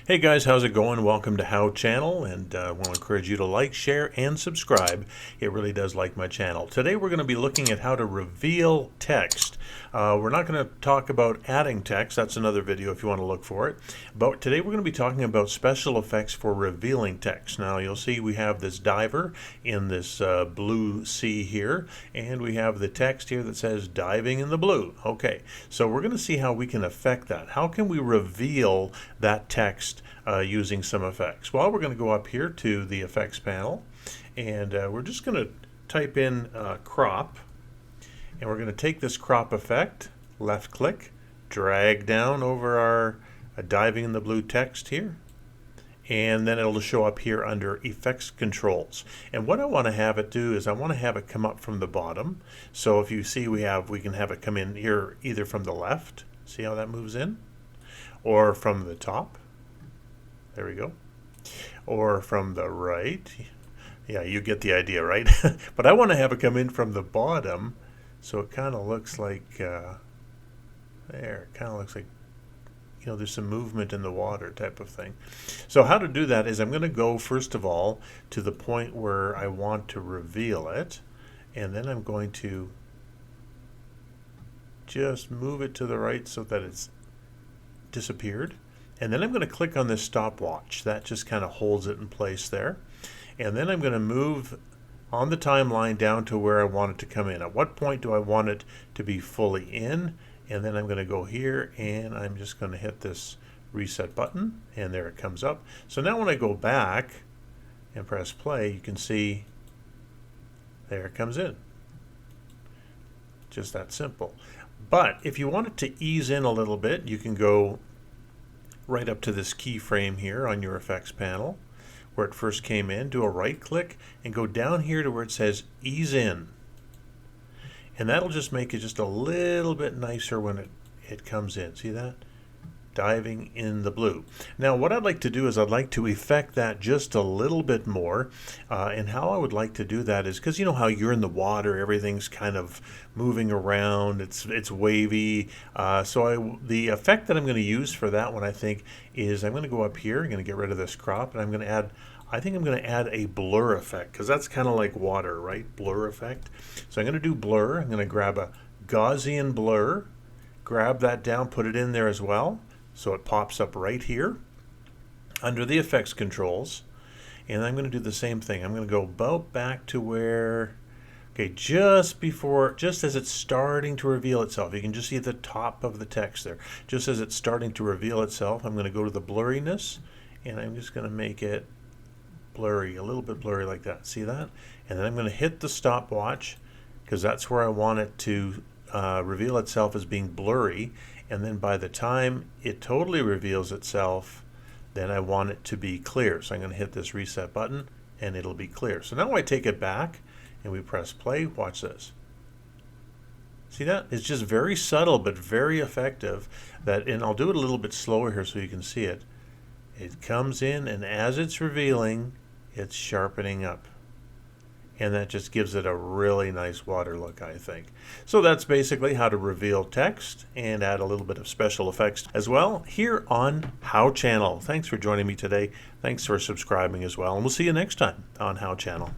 Hey guys, how's it going? Welcome to How Channel, and I want to encourage you to like, share, and subscribe. It really does like my channel. Today we're going to be looking at how to reveal text. We're not going to talk about adding text. That's another video if you want to look for it. But today we're going to be talking about special effects for revealing text. Now you'll see we have this diver in this blue sea here, and we have the text here that says diving in the blue. Okay, so we're going to see how we can affect that. How can we reveal that text using some effects? Well, we're going to go up here to the effects panel, and we're just going to type in crop, and we're going to take this crop effect, left click, drag down over our diving in the blue text here, and then it'll show up here under effects controls. And what I want to have it do is I want to have it come up from the bottom. So if you see we can have it come in here either from the left, see how that moves in, or from the top. There we go. Or from the right. Yeah, you get the idea, right? But I want to have it come in from the bottom, so it kind of looks like, there, it kind of looks like, you know, there's some movement in the water type of thing. So how to do that is I'm going to go, first of all, to the point where I want to reveal it, and then I'm going to just move it to the right so that it's disappeared. And then I'm going to click on this stopwatch. That just kind of holds it in place there. And then I'm going to move on the timeline down to where I want it to come in. At what point do I want it to be fully in? And then I'm going to go here and I'm just going to hit this reset button, and there it comes up. So now when I go back and press play, you can see there it comes in. Just that simple. But if you want it to ease in a little bit, you can go right up to this keyframe here on your effects panel where it first came in, do a right click and go down here to where it says ease in, and that'll just make it just a little bit nicer when it comes in. See that? Diving in the blue. Now what I'd like to do is I'd like to effect that just a little bit more, and how I would like to do that is, because you know how you're in the water, everything's kind of moving around, it's wavy, the effect that I'm going to use for that one, I think, is I'm going to go up here, I'm going to get rid of this crop, and I'm going to add, I think I'm going to add a blur effect, because that's kind of like water, right? Blur effect. So I'm going to do blur. I'm going to grab a Gaussian blur, grab that down, put it in there as well. So it pops up right here under the effects controls, and I'm going to do the same thing. I'm going to go about back to where, okay, just as it's starting to reveal itself. You can just see the top of the text there. Just as it's starting to reveal itself, I'm going to go to the blurriness, and I'm just going to make it blurry, a little bit blurry like that. See that? And then I'm going to hit the stopwatch, because that's where I want it to reveal itself as being blurry. And then by the time it totally reveals itself, then I want it to be clear. So I'm going to hit this reset button and it'll be clear. So now I take it back and we press play. Watch this. See that? It's just very subtle but very effective. And I'll do it a little bit slower here so you can see it. It comes in, and as it's revealing, it's sharpening up. And that just gives it a really nice water look, I think. So that's basically how to reveal text and add a little bit of special effects as well here on How Channel. Thanks for joining me today. Thanks for subscribing as well. And we'll see you next time on How Channel.